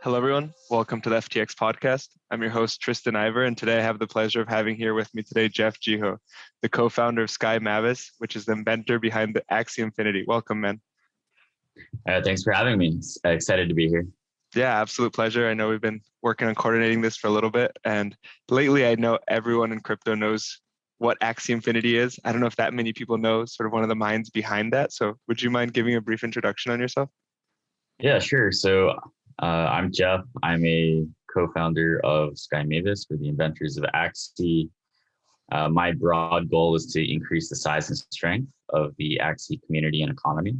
Hello, everyone. Welcome to the FTX podcast. I'm your host, Tristan Ivor, and today I have the pleasure of having here with me today Jeff Jiho, the co-founder of Sky Mavis, which is the inventor behind the Axie Infinity. Welcome, man. Thanks for having me. Excited to be here. Yeah, absolute pleasure. I know we've been working on coordinating this for a little bit, and lately I know everyone in crypto knows what Axie Infinity is. I don't know if that many people know sort of one of the minds behind that. So would you mind giving a brief introduction on yourself? Yeah, sure. So I'm Jeff. I'm a co-founder of Sky Mavis. We're the inventors of Axie. My broad goal is to increase the size and strength of the Axie community and economy.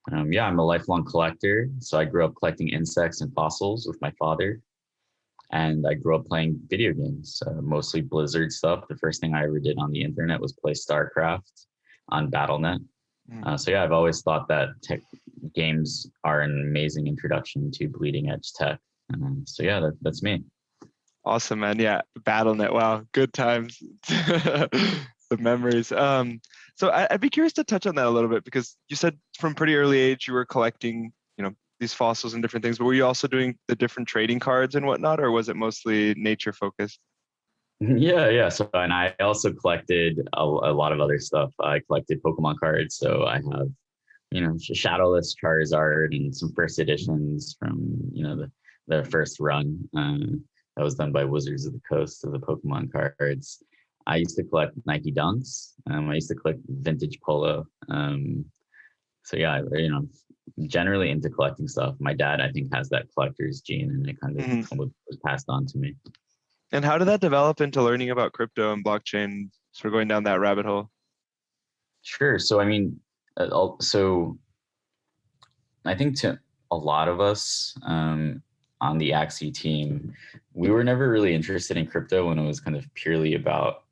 I'm a lifelong collector. So I grew up collecting insects and fossils with my father. And I grew up playing video games, mostly Blizzard stuff. The first thing I ever did on the internet was play StarCraft on BattleNet. I've always thought that games are an amazing introduction to bleeding edge tech. That's me. Awesome, man. Yeah, BattleNet. Wow, good times. The memories. So I'd be curious to touch on that a little bit because you said from pretty early age you were collecting, these fossils and different things. But were you also doing the different trading cards and whatnot, or was it mostly nature focused? Yeah. So, and I also collected a lot of other stuff. I collected Pokemon cards. So I have, Shadowless Charizard and some first editions from, the first run that was done by Wizards of the Coast of the Pokemon cards. I used to collect Nike Dunks. I used to collect vintage polo. Generally into collecting stuff. My dad, I think, has that collector's gene, and it kind of was passed on to me. And how did that develop into learning about crypto and blockchain, sort of going down that rabbit hole? Sure. So, I think to a lot of us on the Axie team, we were never really interested in crypto when it was kind of purely about,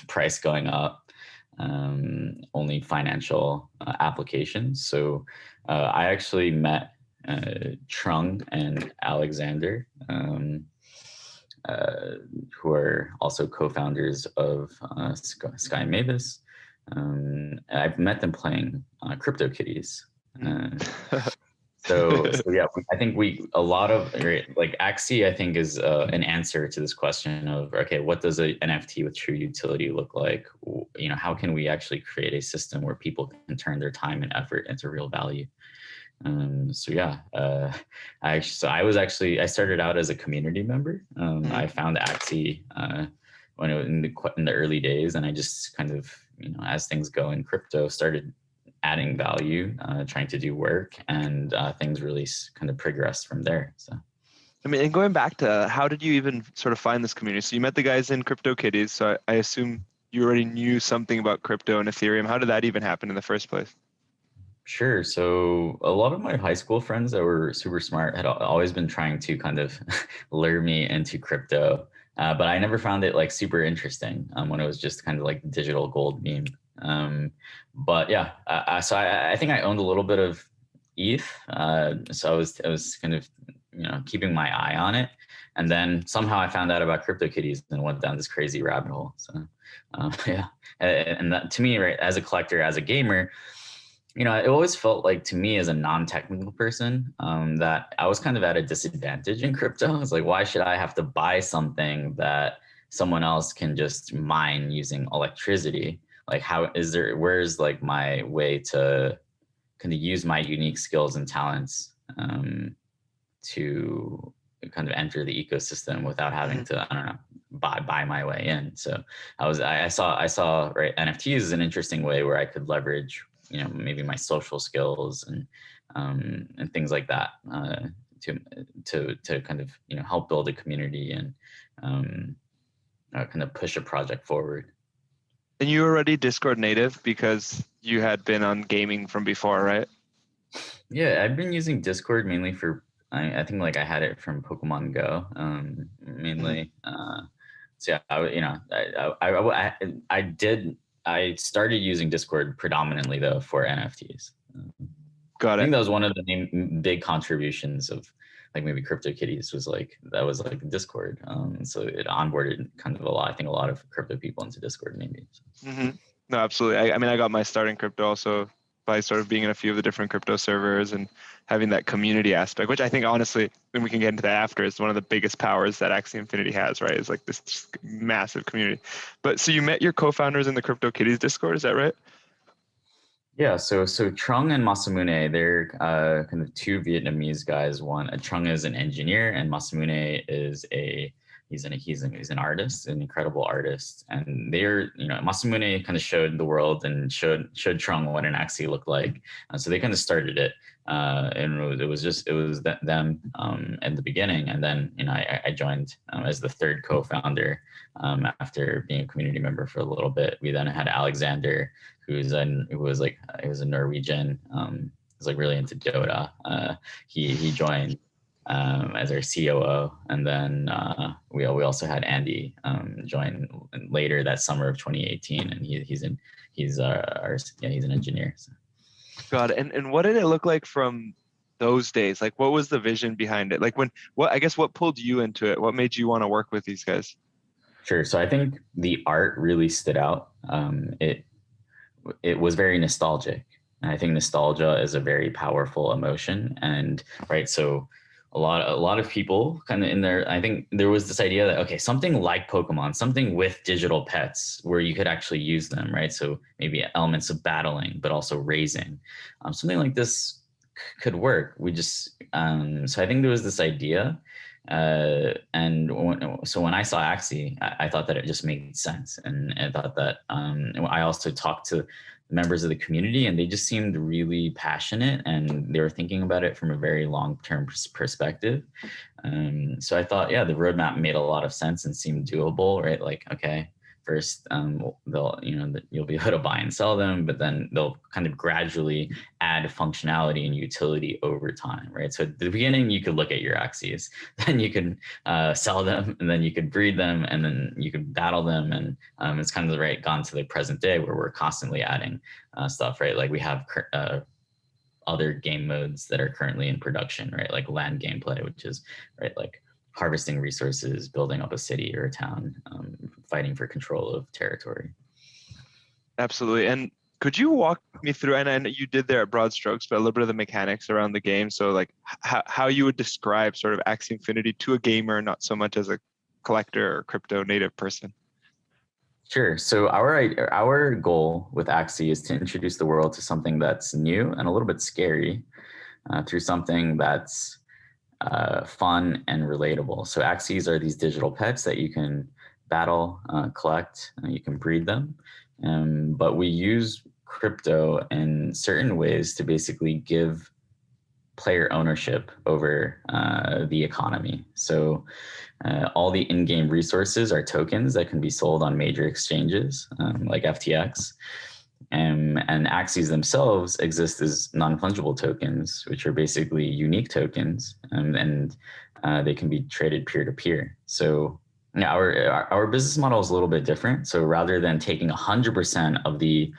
price going up. Only financial applications. So I actually met Trung and Alexander, who are also co-founders of Sky Mavis. I've met them playing CryptoKitties. I think Axie, I think, is an answer to this question of, okay, what does an NFT with true utility look like? How can we actually create a system where people can turn their time and effort into real value? I started out as a community member. I found Axie when it was in the early days, and I just kind of, as things go in crypto, started adding value, trying to do work, and things really kind of progressed from there. So, and going back to how did you even sort of find this community? So you met the guys in CryptoKitties. So I assume you already knew something about crypto and Ethereum. How did that even happen in the first place? Sure. So a lot of my high school friends that were super smart had always been trying to kind of lure me into crypto, but I never found it like super interesting when it was just kind of like digital gold meme. I think I owned a little bit of ETH. So I was kind of, keeping my eye on it. And then somehow I found out about CryptoKitties and went down this crazy rabbit hole. So, and that, to me, right, as a collector, as a gamer, it always felt like, to me as a non-technical person, that I was kind of at a disadvantage in crypto. It's like, why should I have to buy something that someone else can just mine using electricity? Like, where's like my way to kind of use my unique skills and talents to kind of enter the ecosystem without having to, I don't know, buy my way in. So I saw right, NFTs as an interesting way where I could leverage, maybe my social skills and things like that to kind of, help build a community and kind of push a project forward. And you were already Discord native because you had been on gaming from before, right? Yeah, I've been using Discord mainly for, I think like I had it from Pokemon Go, mainly. I started using Discord predominantly though for NFTs. Got it. I think that was one of the main big contributions of like maybe CryptoKitties was like Discord. So it onboarded kind of a lot of crypto people into Discord maybe. No, absolutely. I got my start in crypto also by sort of being in a few of the different crypto servers and having that community aspect, which I think honestly, and we can get into that after, is one of the biggest powers that Axie Infinity has, right? Is like this just massive community. But so you met your co-founders in the CryptoKitties Discord, is that right? Yeah, so Trung and Masamune, they're kind of two Vietnamese guys. Trung is an engineer, and Masamune is he's an artist, an incredible artist. And Masamune kind of showed the world and showed Trung what an Axie looked like. So they kind of started it, and it was them in the beginning, and then I joined as the third co-founder after being a community member for a little bit. We then had Alexander, who was a Norwegian, was like really into Dota. He joined as our COO, and then we also had Andy join later that summer of 2018, and he's an engineer. So. Got it. And what did it look like from those days? Like, what was the vision behind it? Like, what pulled you into it? What made you want to work with these guys? Sure. So I think the art really stood out. It was very nostalgic. And I think nostalgia is a very powerful emotion. And right, so a lot of people kind of in there, I think there was this idea that, okay, something like Pokemon, something with digital pets where you could actually use them, right? So maybe elements of battling, but also raising. Something like this could work. So I think there was this idea. So when I saw Axie, I thought that it just made sense. And I thought that I also talked to members of the community, and they just seemed really passionate, and they were thinking about it from a very long-term perspective. So I thought, yeah, the roadmap made a lot of sense and seemed doable, right? Like, okay, first you'll be able to buy and sell them, but then they'll kind of gradually add functionality and utility over time, right? So at the beginning, you could look at your Axies, then you could sell them, and then you could breed them, and then you could battle them. And it's kind of gone to the present day where we're constantly adding stuff, right? Like we have other game modes that are currently in production, right? Like land gameplay, which is like harvesting resources, building up a city or a town, fighting for control of territory. Absolutely. And could you walk me through, and I know you did there at broad strokes, but a little bit of the mechanics around the game. So like how you would describe sort of Axie Infinity to a gamer, not so much as a collector or crypto native person. Sure. So our goal with Axie is to introduce the world to something that's new and a little bit scary through something that's fun and relatable. So Axies are these digital pets that you can battle, collect, you can breed them. But we use crypto in certain ways to basically give player ownership over the economy. So all the in-game resources are tokens that can be sold on major exchanges like FTX. And Axies themselves exist as non-fungible tokens, which are basically unique tokens, and they can be traded peer-to-peer. So our business model is a little bit different. So rather than taking 100% of the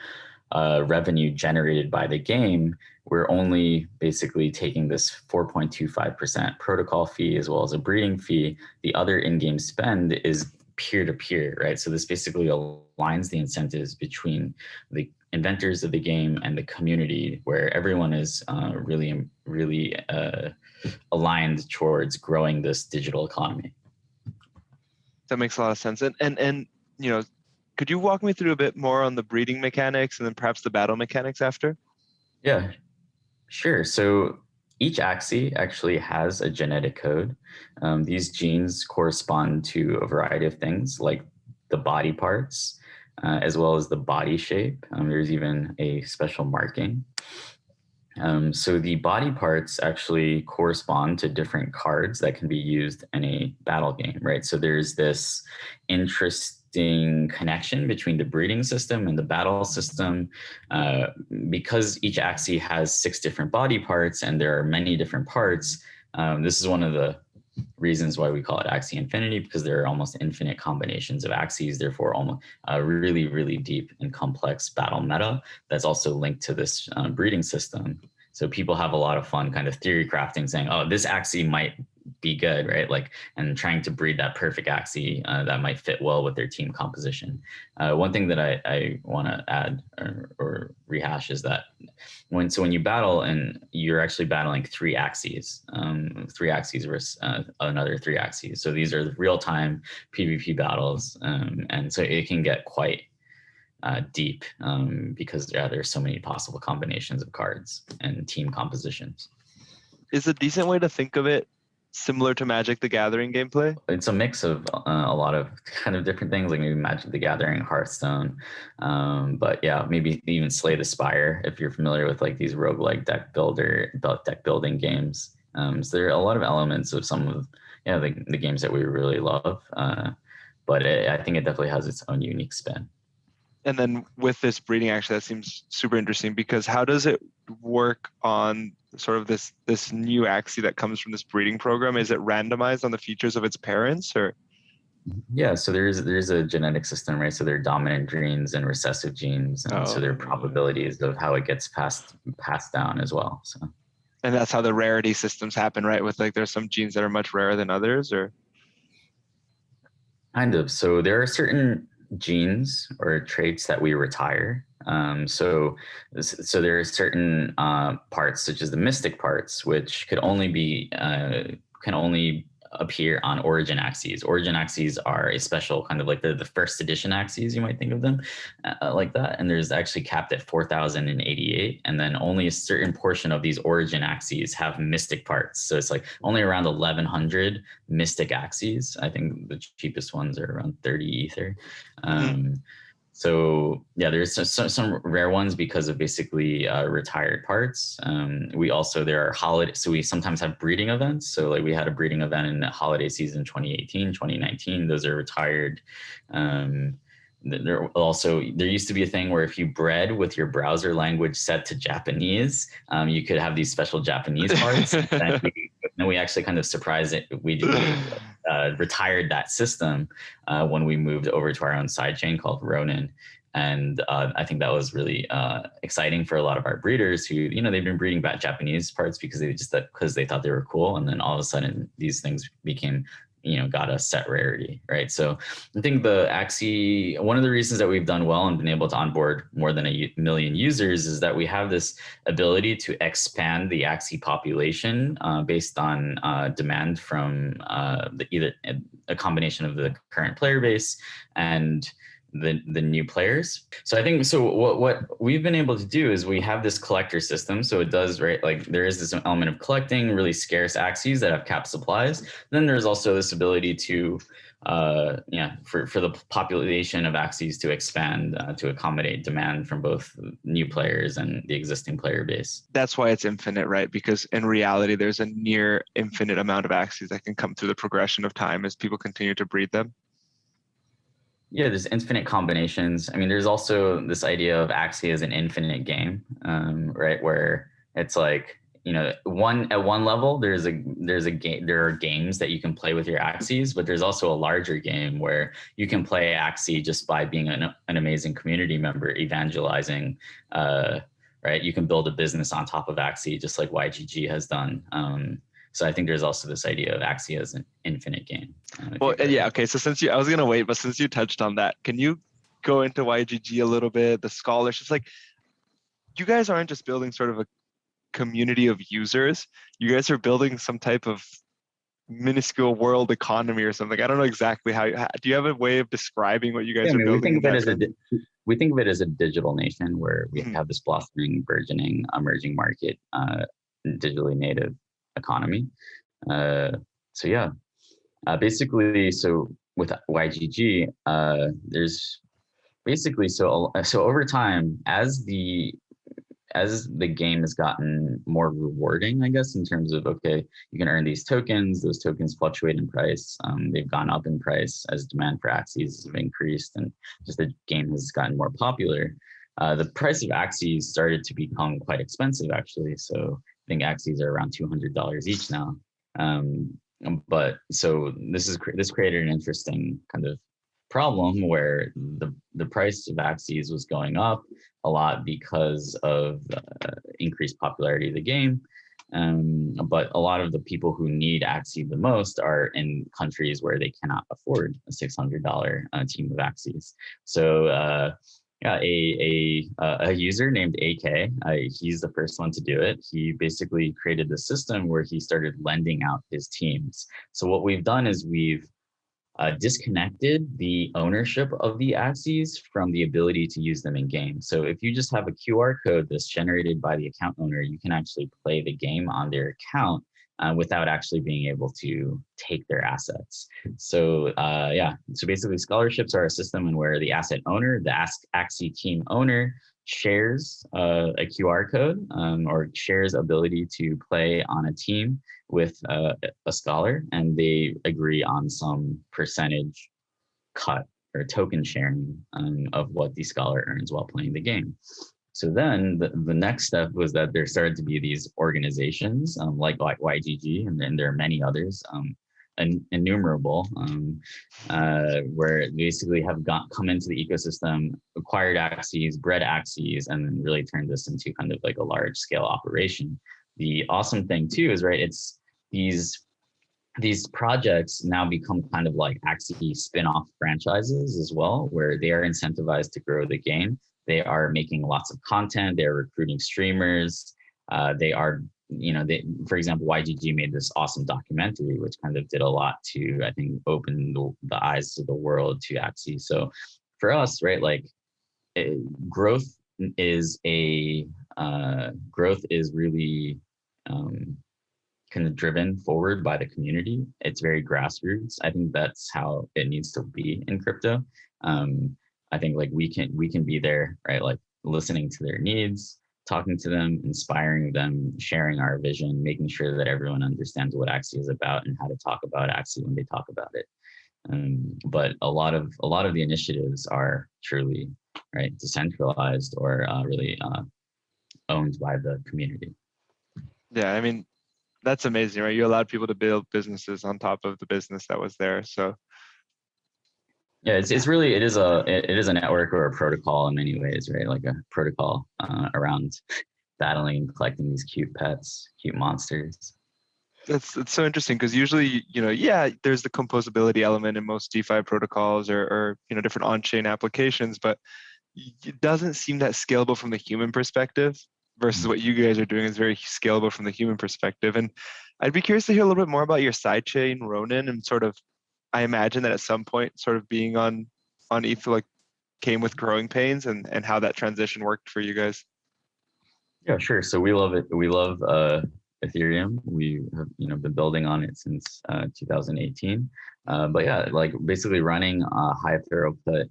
revenue generated by the game, we're only basically taking this 4.25% protocol fee as well as a breeding fee. The other in-game spend is peer-to-peer, right? So this basically aligns the incentives between the inventors of the game and the community, where everyone is really aligned towards growing this digital economy. That makes a lot of sense. And could you walk me through a bit more on the breeding mechanics and then perhaps the battle mechanics after? Yeah, sure. So each Axie actually has a genetic code. These genes correspond to a variety of things like the body parts, as well as the body shape. There's even a special marking. So the body parts actually correspond to different cards that can be used in a battle game, right? So there's this interesting connection between the breeding system and the battle system. Because each Axie has 6 different body parts and there are many different parts, this is one of the reasons why we call it Axie Infinity, because there are almost infinite combinations of Axies, therefore almost really deep and complex battle meta that's also linked to this breeding system. So people have a lot of fun kind of theory crafting, saying, oh, this axie might be good, right? Like, and trying to breed that perfect axie that might fit well with their team composition. One thing that I want to add or rehash is that when you battle, and you're actually battling three axes versus another three axes. So these are real time PvP battles, and so it can get quite deep because there's so many possible combinations of cards and team compositions. Is a decent way to think of it similar to Magic the Gathering gameplay? It's a mix of a lot of kind of different things, like maybe Magic the Gathering, Hearthstone, but yeah, maybe even Slay the Spire if you're familiar with like these roguelike deck building games. So there are a lot of elements of some of the games that we really love, but I think it definitely has its own unique spin. And then with this breeding, actually, that seems super interesting, because how does it work on sort of this new axie that comes from this breeding program? Is it randomized on the features of its parents, or? Yeah, so there's a genetic system, right? So there are dominant genes and recessive genes, and so there are probabilities of how it gets passed down as well. So, and that's how the rarity systems happen, right? With like, there's some genes that are much rarer than others, or? Kind of. So there are certain genes or traits that we retire. So there are certain parts, such as the mystic parts, which can only appear on origin axes. Origin axes are a special kind of like the first edition axes, you might think of them like that. And there's actually capped at 4,088. And then only a certain portion of these origin axes have mystic parts. So it's like only around 1,100 mystic axes. I think the cheapest ones are around 30 Ether. So yeah, there's some rare ones because of basically retired parts. There are holiday, so we sometimes have breeding events. So like we had a breeding event in the holiday season 2018, 2019. Those are retired. There used to be a thing where if you bred with your browser language set to Japanese, you could have these special Japanese parts. And we actually kind of surprised it. We retired that system when we moved over to our own sidechain called Ronin. And I think that was really exciting for a lot of our breeders who, they've been breeding Japanese parts because they thought they were cool. And then all of a sudden these things became, got a set rarity, right? So I think the axie, one of the reasons that we've done well and been able to onboard more than 1 million users is that we have this ability to expand the axie population based on demand from either a combination of the current player base and the new players. So I think, what we've been able to do is we have this collector system. So it does, right? Like there is this element of collecting really scarce axes that have capped supplies. Then there's also this ability to, for the population of axes to expand to accommodate demand from both new players and the existing player base. That's why it's infinite, right? Because in reality, there's a near infinite amount of axes that can come through the progression of time as people continue to breed them. Yeah, there's infinite combinations. I mean, there's also this idea of axie as an infinite game, right? Where it's like, at one level, there are games that you can play with your axes, but there's also a larger game where you can play axie just by being an amazing community member, evangelizing, right? You can build a business on top of axie, just like YGG has done. So I think there's also this idea of axie as an infinite game. Well, yeah, okay. So I was gonna wait, but since you touched on that, can you go into YGG a little bit? The scholarships, like, you guys aren't just building sort of a community of users. You guys are building some type of minuscule world economy or something. I don't know exactly how. Do you have a way of describing what you guys are building? We think of it as a digital nation where we have this blossoming, burgeoning, emerging market, digitally native economy. Basically, so with YGG, there's basically so over time as the game has gotten more rewarding, I guess, in terms of, okay, you can earn these tokens. Those tokens fluctuate in price. They've gone up in price as demand for axes has increased, and just the game has gotten more popular. The price of axes started to become quite expensive, actually. So I think axes are around $200 each now. But so this created an interesting kind of problem where the price of axes was going up, a lot because of increased popularity of the game. But a lot of the people who need Axie the most are in countries where they cannot afford a $600 team of Axies. So yeah, a user named AK, he's the first one to do it. He basically created the system where he started lending out his teams. So what we've done is we've disconnected the ownership of the Axies from the ability to use them in game. So if you just have a QR code that's generated by the account owner, you can actually play the game on their account without actually being able to take their assets. So yeah, so basically scholarships are a system in where the asset owner, the Axie team owner, shares a QR code or shares ability to play on a team with a scholar, and they agree on some percentage cut or token sharing of what the scholar earns while playing the game. So then the next step was that there started to be these organizations like YGG, and then there are many others, innumerable, where basically have come into the ecosystem, acquired Axies, bred Axies, and then really turned this into kind of like a large scale operation. The awesome thing too is, right, it's these projects now become kind of like Axie spin-off franchises as well, where they are incentivized to grow the game. They are making lots of content. They're recruiting streamers. They are, for example, YGG made this awesome documentary, which kind of did a lot to, I think, open the eyes of the world to Axie. So for us, right, like growth is really kind of driven forward by the community. It's very grassroots. I think that's how it needs to be in crypto. I think like we can be there, right? Like listening to their needs, talking to them, inspiring them, sharing our vision, making sure that everyone understands what Axie is about and how to talk about Axie when they talk about it. But a lot of the initiatives are truly, right, decentralized or really owned by the community. Yeah, I mean, that's amazing, right? You allowed people to build businesses on top of the business that was there. So yeah, it's really, it is a network or a protocol in many ways, right? Like a protocol around battling and collecting these cute pets, cute monsters. it's so interesting because usually, yeah, there's the composability element in most DeFi protocols or different on-chain applications, but it doesn't seem that scalable from the human perspective versus what you guys are doing is very scalable from the human perspective. And I'd be curious to hear a little bit more about your sidechain, Ronin, and sort of, I imagine that at some point, sort of being on ETH like came with growing pains and how that transition worked for you guys. Yeah, sure. So we love it. We love Ethereum. We have been building on it since 2018. But yeah, like basically running a high throughput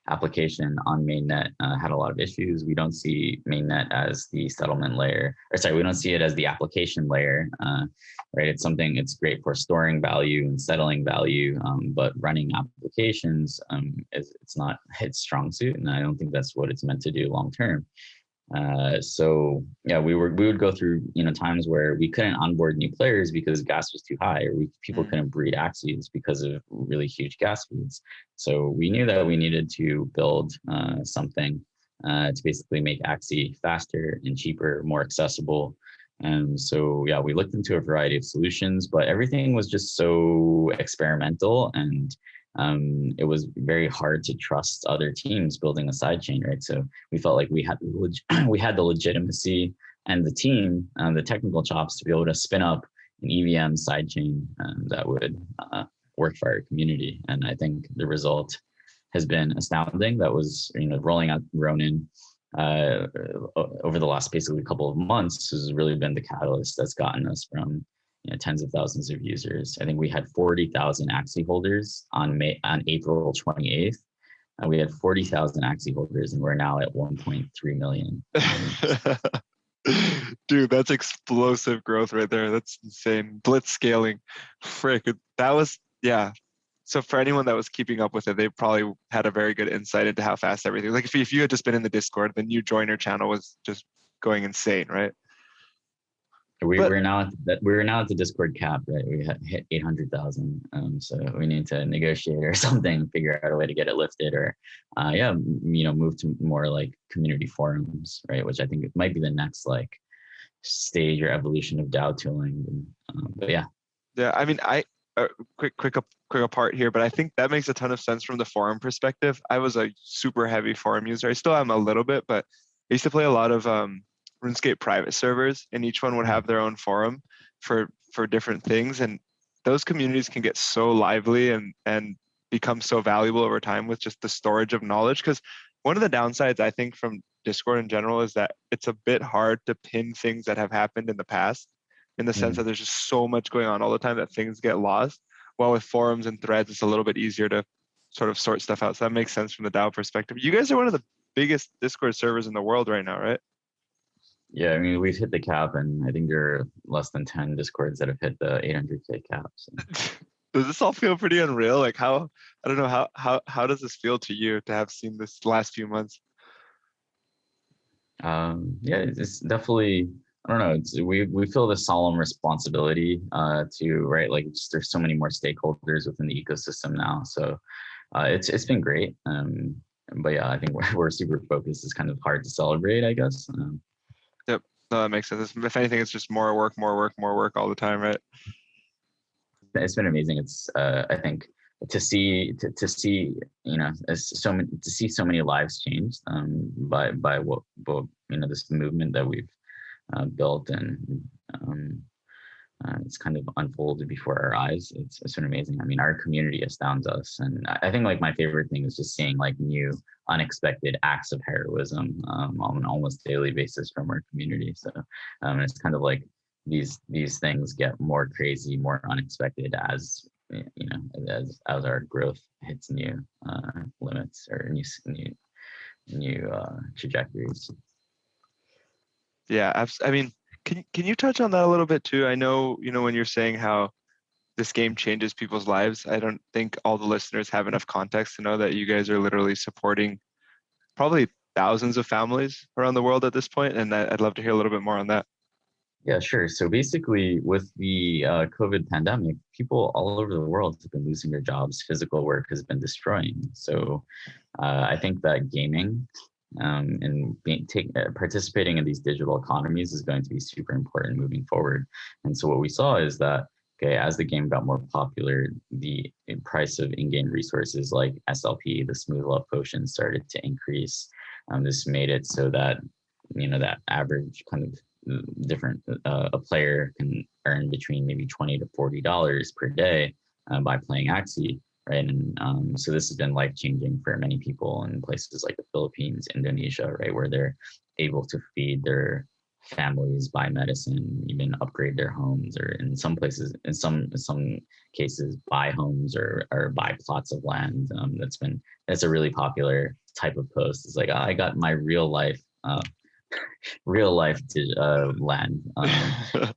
application on mainnet had a lot of issues. We don't see mainnet as the settlement layer, or sorry, we don't see it as the application layer, right? It's great for storing value and settling value, but running applications, it's not its strong suit, and I don't think that's what it's meant to do long term. So yeah, we would go through times where we couldn't onboard new players because gas was too high, or people couldn't breed Axies because of really huge gas fees. So we knew that we needed to build something to basically make Axie faster and cheaper, more accessible. And so yeah, we looked into a variety of solutions, but everything was just so experimental, and it was very hard to trust other teams building a sidechain, right? So we felt like we had the legitimacy and the team, the technical chops to be able to spin up an EVM sidechain that would work for our community. And I think the result has been astounding. That was, rolling out Ronin over the last basically couple of months has really been the catalyst that's gotten us from tens of thousands of users. I think we had 40,000 Axie holders on April 28th. We had 40,000 Axie holders, and we're now at 1.3 million. Dude, that's explosive growth right there. That's insane. Blitz scaling. Frick. That was, yeah. So for anyone that was keeping up with it, they probably had a very good insight into how fast everything. Like if you had just been in the Discord, the new joiner channel was just going insane, right? But we're now at the Discord cap, right? We hit 800,000. So we need to negotiate or something, figure out a way to get it lifted, or move to more like community forums, right? Which I think it might be the next like stage or evolution of DAO tooling. But yeah. yeah, I mean, quick apart here, but I think that makes a ton of sense from the forum perspective. I was a super heavy forum user. I still am a little bit, but I used to play a lot of RuneScape private servers, and each one would have their own forum for different things, and those communities can get so lively and become so valuable over time with just the storage of knowledge. Because one of the downsides I think from Discord in general is that it's a bit hard to pin things that have happened in the past, in the sense that there's just so much going on all the time that things get lost. While with forums and threads, it's a little bit easier to sort of sort stuff out. So that makes sense from the DAO perspective. You guys are one of the biggest Discord servers in the world right now, right? Yeah, I mean, we've hit the cap, and I think there are less than 10 Discords that have hit the 800K cap. So. Does this all feel pretty unreal? Like I don't know, how does this feel to you to have seen this last few months? Yeah, it's definitely, I don't know, we feel the solemn responsibility to, right, like there's so many more stakeholders within the ecosystem now. So it's been great. But yeah, I think we're super focused. It's kind of hard to celebrate, I guess. Yep, no, that makes sense. If anything, it's just more work all the time, right? It's been amazing. It's I think to see to see so many lives changed by what this movement that we've built, and it's kind of unfolded before our eyes. It's been amazing. I mean, our community astounds us, and I think like my favorite thing is just seeing like new unexpected acts of heroism on an almost daily basis from our community. So it's kind of like these things get more crazy, more unexpected as as our growth hits new limits or new trajectories. Yeah, I mean, can you touch on that a little bit too? I know, when you're saying how this game changes people's lives, I don't think all the listeners have enough context to know that you guys are literally supporting probably thousands of families around the world at this point, and I'd love to hear a little bit more on that. Yeah, sure. So basically, with the COVID pandemic, people all over the world have been losing their jobs. Physical work has been destroying. So I think that gaming and participating in these digital economies is going to be super important moving forward. And so what we saw is that, okay, as the game got more popular, the price of in-game resources like SLP, the smooth love potion, started to increase. This made it so that that average kind of different a player can earn between maybe $20 to $40 per day by playing Axie, right? And so this has been life changing for many people in places like the Philippines, Indonesia, right, where they're able to feed their families, buy medicine, even upgrade their homes, or in some places, in some cases, buy homes or buy plots of land. That's a really popular type of post. It's like, I got my real life land.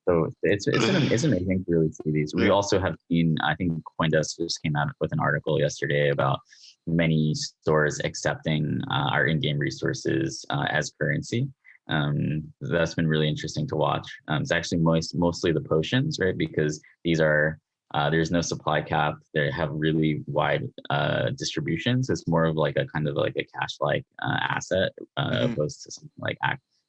So it's amazing to really see these. We also have seen, I think CoinDesk just came out with an article yesterday about many stores accepting our in-game resources as currency. That's been really interesting to watch. It's actually mostly the potions, right? Because these are there's no supply cap. They have really wide distributions. It's more of like a kind of like a cash-like asset opposed to something like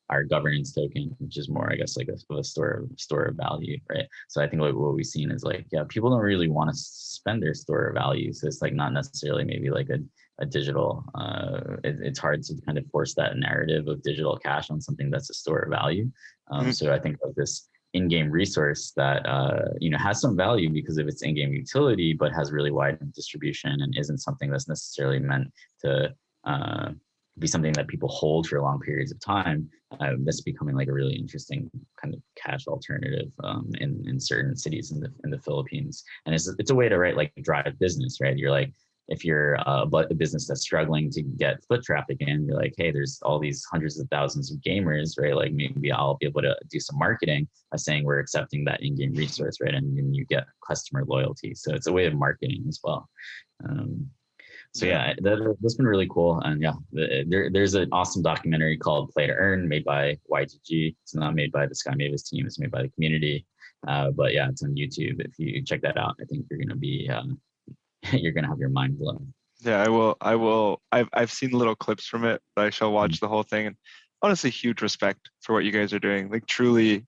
our governance token, which is more, I guess, like a store of value, right? So I think what we've seen is like, yeah, people don't really want to spend their store of value. So it's like not necessarily maybe like a digital. It's hard to kind of force that narrative of digital cash on something that's a store of value. So I think of this in-game resource that has some value because of its in-game utility, but has really wide distribution and isn't something that's necessarily meant to be something that people hold for long periods of time. That's becoming like a really interesting kind of cash alternative in certain cities in the Philippines, and it's a way to drive business, right? You're like, if you're a business that's struggling to get foot traffic in, you're like, hey, there's all these hundreds of thousands of gamers, right? Like maybe I'll be able to do some marketing by saying we're accepting that in-game resource, right? And you get customer loyalty. So it's a way of marketing as well. So yeah, that's been really cool. And yeah, there's an awesome documentary called Play to Earn made by YGG. It's not made by the Sky Mavis team. It's made by the community. But yeah, it's on YouTube. If you check that out, I think you're gonna be you're gonna have your mind blown. Yeah, I will. I will. I've seen little clips from it, but I shall watch the whole thing. And honestly, huge respect for what you guys are doing. Like truly,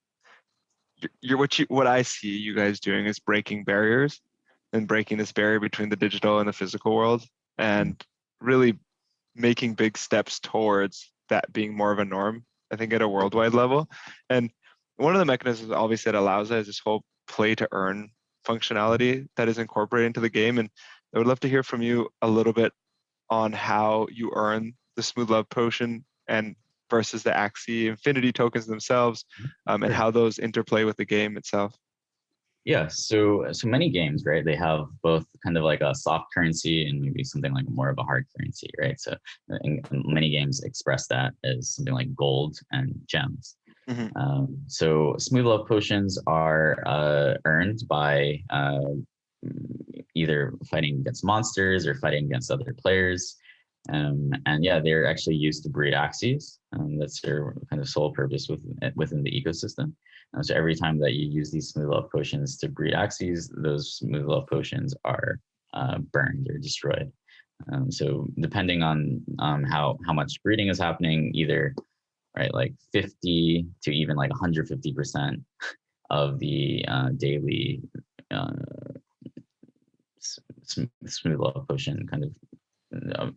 you're what I see you guys doing is breaking barriers and breaking this barrier between the digital and the physical world, and really making big steps towards that being more of a norm, I think, at a worldwide level. And one of the mechanisms obviously that allows that is this whole play to earn functionality that is incorporated into the game. And I would love to hear from you a little bit on how you earn the Smooth Love Potion and versus the Axie Infinity tokens themselves, and how those interplay with the game itself. Yeah, so many games, right? They have both kind of like a soft currency and maybe something like more of a hard currency, right? So many games express that as something like gold and gems. So Smooth Love Potions are earned by either fighting against monsters or fighting against other players. And yeah, they're actually used to breed Axies. That's their kind of sole purpose within the ecosystem. So every time that you use these Smooth Love Potions to breed Axies, those Smooth Love Potions are burned or destroyed. So depending on how much breeding is happening, either right like 50 to even like 150% of the daily Smooth Love Potion kind of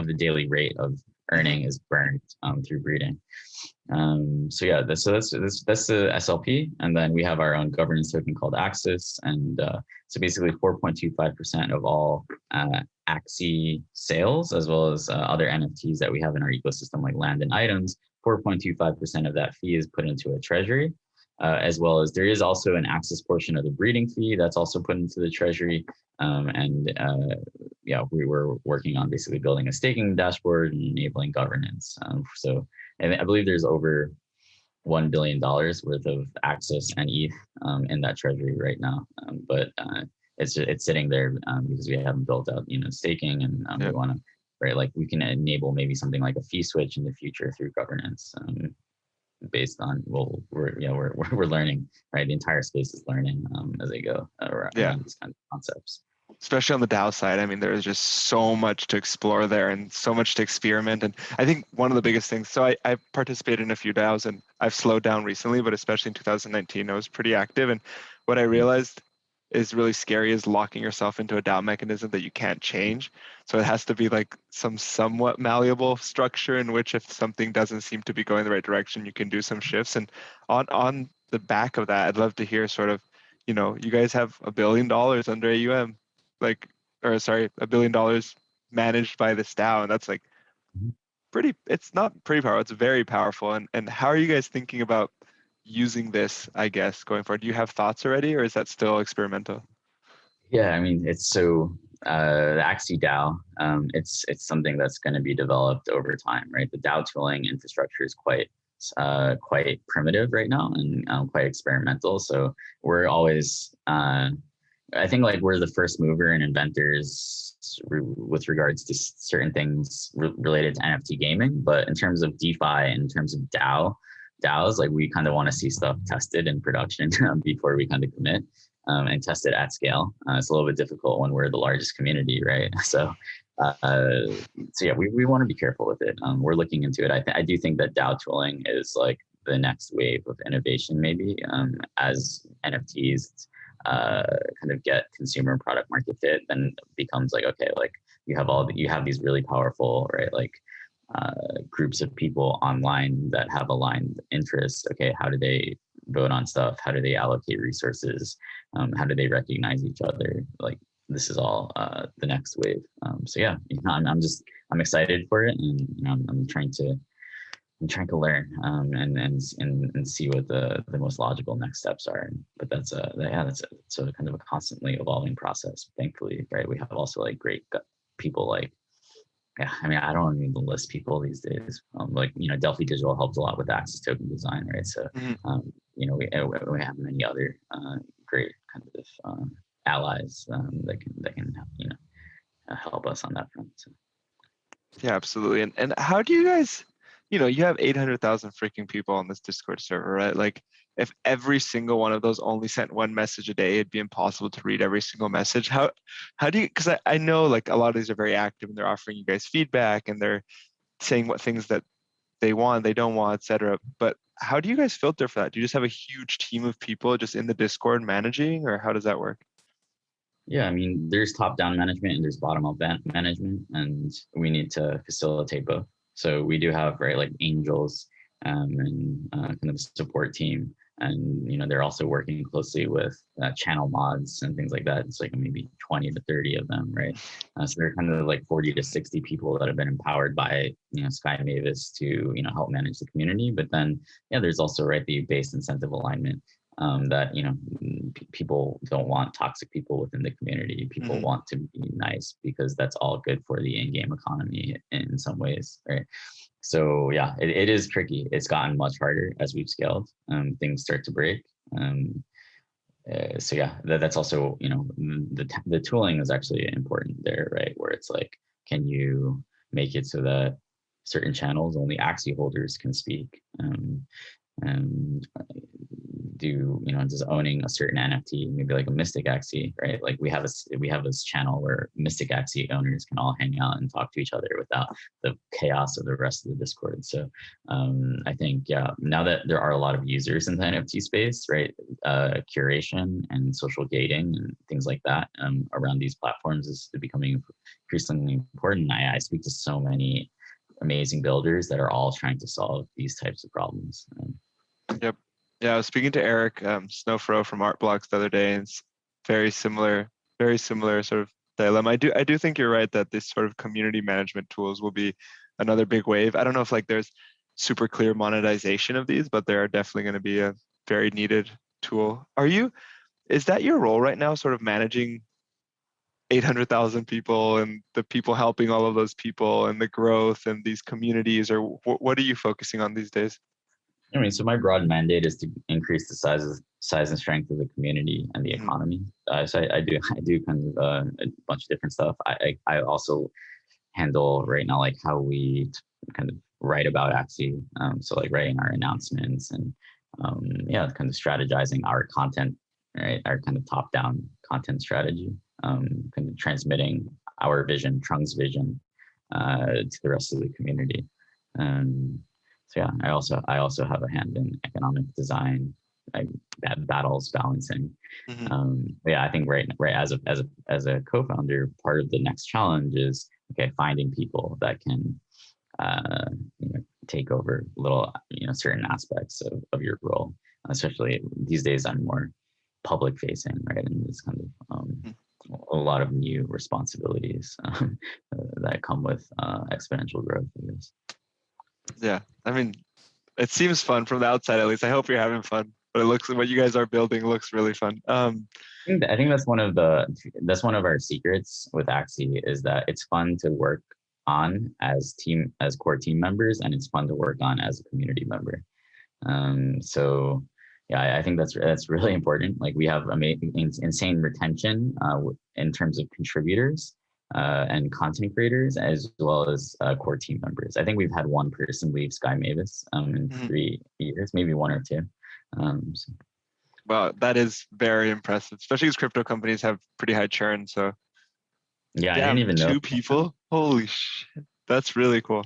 the daily rate of earning is burned through breeding. So yeah, that's the SLP, and then we have our own governance token called Axis, and so basically 4.25% of all Axie sales, as well as other NFTs that we have in our ecosystem, like land and items. 4.25% of that fee is put into a treasury, as well as there is also an Axis portion of the breeding fee that's also put into the treasury. Yeah, we were working on basically building a staking dashboard and enabling governance. So and I believe there's over $1 billion worth of Axis and ETH in that treasury right now. But it's sitting there because we haven't built out, staking, and we want to, right, like we can enable maybe something like a fee switch in the future through governance. Based on we're learning, right? The entire space is learning as they go around these kind of concepts. Especially on the DAO side, I mean, there is just so much to explore there and so much to experiment. And I think one of the biggest things, so I participated in a few DAOs and I've slowed down recently, but especially in 2019, I was pretty active. And what I realized is really scary is locking yourself into a DAO mechanism that you can't change. So it has to be like some somewhat malleable structure in which if something doesn't seem to be going the right direction, you can do some shifts. And on the back of that, I'd love to hear sort of, you guys have $1 billion under AUM. $1 billion managed by this DAO, and that's like it's not pretty powerful, it's very powerful. And how are you guys thinking about using this, I guess, going forward? Do you have thoughts already, or is that still experimental? Yeah, I mean, it's so the Axie DAO, it's something that's going to be developed over time, right? The DAO tooling infrastructure is quite primitive right now and quite experimental. So we're always I think like we're the first mover and inventors with regards to certain things related to NFT gaming. But in terms of DeFi, in terms of DAOs, like we kind of want to see stuff tested in production before we kind of commit and test it at scale. It's a little bit difficult when we're the largest community, right? So yeah, we want to be careful with it. We're looking into it. I do think that DAO tooling is like the next wave of innovation, maybe as NFTs kind of get consumer product market fit, then it becomes like, okay, like you have these really powerful, right, like groups of people online that have aligned interests. Okay, how do they vote on stuff? How do they allocate resources? How do they recognize each other? Like this is all the next wave. So yeah, I'm excited for it, and I'm trying to learn and see what the most logical next steps are. But that's a kind of a constantly evolving process. Thankfully, right? We have also like great people like, yeah, I mean, I don't even list people these days. Like, Delphi Digital helped a lot with Axis token design, right? So, we have many other great kind of allies that can help us on that front. So. Yeah, absolutely. And how do you guys, you have 800,000 freaking people on this Discord server, right? Like if every single one of those only sent one message a day, it'd be impossible to read every single message. How do you, because I know like a lot of these are very active and they're offering you guys feedback and they're saying what things that they want, they don't want, et cetera. But how do you guys filter for that? Do you just have a huge team of people just in the Discord managing, or how does that work? Yeah, I mean, there's top-down management and there's bottom-up management, and we need to facilitate both. So we do have, right, like angels and kind of a support team, and they're also working closely with channel mods and things like that. It's like maybe 20 to 30 of them, right? So they're kind of like 40 to 60 people that have been empowered by Sky Mavis to help manage the community. But then there's also, right, the base incentive alignment. That people don't want toxic people within the community. People want to be nice because that's all good for the in-game economy in some ways, right? So yeah, it is tricky. It's gotten much harder as we've scaled. Things start to break. So yeah, that's also the tooling is actually important there, right? Where it's like, can you make it so that certain channels only Axie holders can speak? And do just owning a certain NFT, maybe like a Mystic Axie, right? Like we have this channel where Mystic Axie owners can all hang out and talk to each other without the chaos of the rest of the Discord. So I think now that there are a lot of users in the NFT space, right, curation and social gating and things like that around these platforms is becoming increasingly important. I speak to so many amazing builders that are all trying to solve these types of problems. Yep. Yeah, I was speaking to Eric Snowfro from Art Blocks the other day, and it's very similar sort of dilemma. I do think you're right that this sort of community management tools will be another big wave. I don't know if like there's super clear monetization of these, but they are definitely going to be a very needed tool. Is that your role right now, sort of managing 800,000 people and the people helping all of those people and the growth and these communities, or what are you focusing on these days? I mean, so my broad mandate is to increase the size and strength of the community and the economy. So I do kind of a bunch of different stuff. I also handle right now like how we kind of write about Axie. So like writing our announcements and kind of strategizing our content, right? Our kind of top-down content strategy, kind of transmitting our vision, Trung's vision, to the rest of the community. So yeah, I also have a hand in economic design, like battles balancing. Yeah, I think right as a co-founder, part of the next challenge is finding people that can take over little certain aspects of your role. Especially these days, I'm more public facing, right, and it's kind of a lot of new responsibilities that come with exponential growth, I guess. Yeah, I mean, it seems fun from the outside, at least. I hope you're having fun, but what you guys are building looks really fun. I think that's one of our secrets with Axie is that it's fun to work on as core team members, and it's fun to work on as a community member. So yeah, I think that's really important. Like we have insane retention in terms of contributors and content creators, as well as core team members. I think we've had one person leave Sky Mavis in 3 years, maybe 1 or 2. So. Wow, that is very impressive, especially because crypto companies have pretty high churn. So yeah, damn, I didn't even know. 2 people. Holy shit, that's really cool.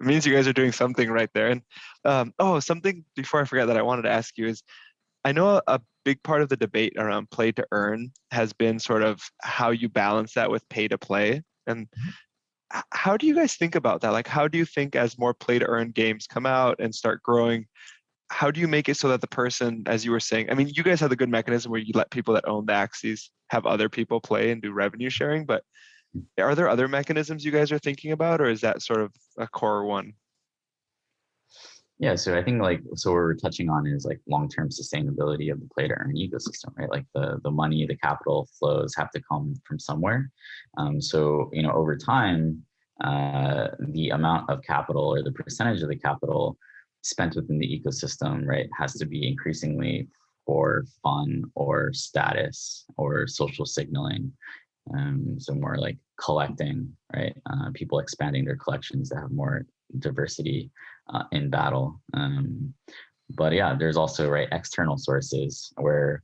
It means you guys are doing something right there. And something before I forget that I wanted to ask you is, I know a big part of the debate around play to earn has been sort of how you balance that with pay to play. And how do you guys think about that? Like, how do you think as more play to earn games come out and start growing, how do you make it so that the person, as you were saying, I mean, you guys have the good mechanism where you let people that own the Axies have other people play and do revenue sharing, but are there other mechanisms you guys are thinking about, or is that sort of a core one? Yeah, so I think what we're touching on is like long-term sustainability of the play to earn ecosystem, right? Like the money, the capital flows have to come from somewhere. So over time, the amount of capital or the percentage of the capital spent within the ecosystem, right, has to be increasingly for fun or status or social signaling. So more like collecting, right? People expanding their collections to have more diversity in battle. But yeah, there's also right external sources where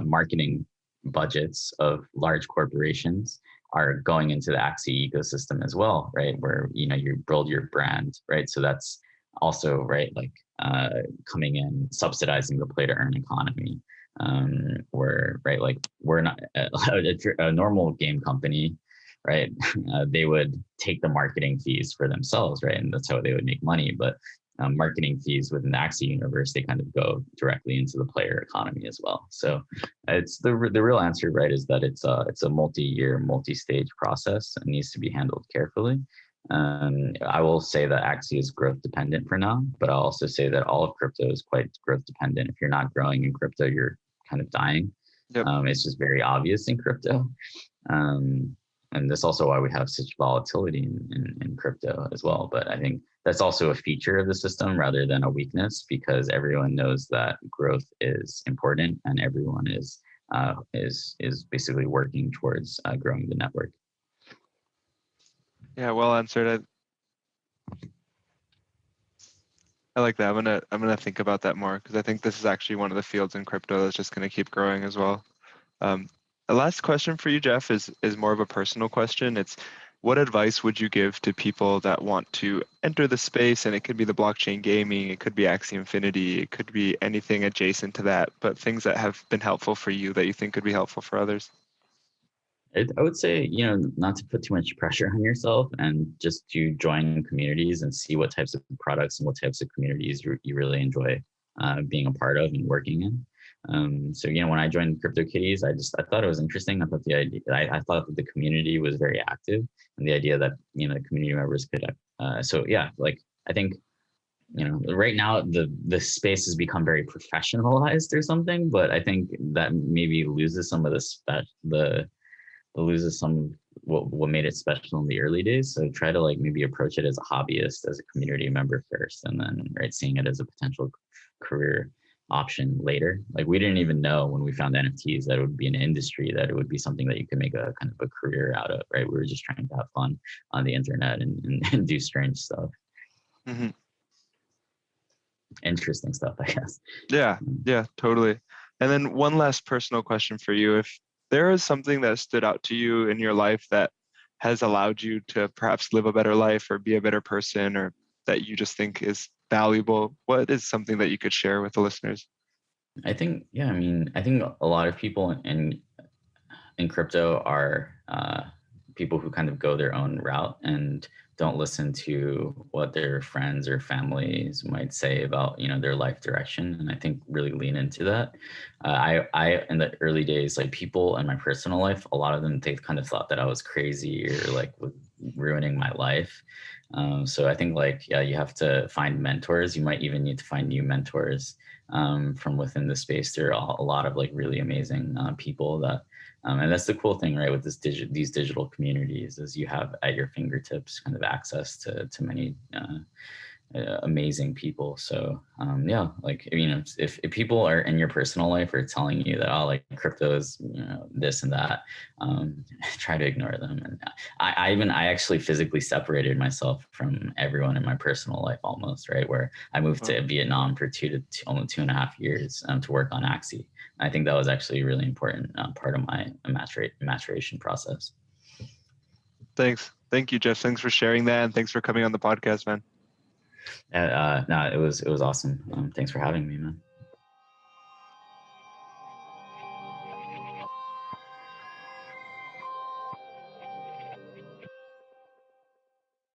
marketing budgets of large corporations are going into the Axie ecosystem as well, right? Where you build your brand, right? So that's also right, like coming in subsidizing the play to earn economy. Where right, like we're not a normal game company, right? They would take the marketing fees for themselves, right? And that's how they would make money. But marketing fees within the Axie universe, they kind of go directly into the player economy as well. So it's the real answer, right? Is that it's a multi-year, multi-stage process and needs to be handled carefully. I will say that Axie is growth dependent for now, but I'll also say that all of crypto is quite growth dependent. If you're not growing in crypto, you're kind of dying. Yep. It's just very obvious in crypto. And that's also why we have such volatility in crypto as well. But I think that's also a feature of the system rather than a weakness, because everyone knows that growth is important and everyone is basically working towards growing the network. Yeah, well answered. I like that. I'm gonna think about that more, because I think this is actually one of the fields in crypto that's just gonna keep growing as well. The last question for you, Jeff, is more of a personal question. It's, what advice would you give to people that want to enter the space? And it could be the blockchain gaming, it could be Axie Infinity, it could be anything adjacent to that, but things that have been helpful for you that you think could be helpful for others. I would say, not to put too much pressure on yourself and just to join communities and see what types of products and what types of communities you really enjoy being a part of and working in. So when I joined CryptoKitties, I thought it was interesting. I thought I thought that the community was very active, and the idea that the community members could. I think right now the space has become very professionalized or something, but I think that maybe loses some of loses some of what made it special in the early days. So try to maybe approach it as a hobbyist, as a community member first, and then seeing it as a potential career option later. We didn't even know when we found NFTs that it would be an industry, that it would be something that you could make a kind of a career out of, right? We were just trying to have fun on the internet and do strange stuff. Mm-hmm. Interesting stuff, I guess. Yeah, totally. And then one last personal question for you. If there is something that stood out to you in your life that has allowed you to perhaps live a better life or be a better person, or that you just think is valuable, what is something that you could share with the listeners? I think, I think a lot of people in crypto are people who kind of go their own route and don't listen to what their friends or families might say about their life direction, and I think really lean into that. I in the early days, people in my personal life, a lot of them, they kind of thought that I was crazy or ruining my life. So I think you have to find mentors. You might even need to find new mentors from within the space. There are a lot of really amazing people that and that's the cool thing, right, with these digital communities, is you have at your fingertips kind of access to many amazing people. So if people are in your personal life are telling you that crypto is this and that, try to ignore them. And I actually physically separated myself from everyone in my personal life almost, right, where I moved to Vietnam for almost 2.5 years to work on Axie. I think that was actually a really important part of my maturation process. Thank you, Jeff. Thanks for sharing that, and thanks for coming on the podcast, man. No, it was awesome. Thanks for having me, man.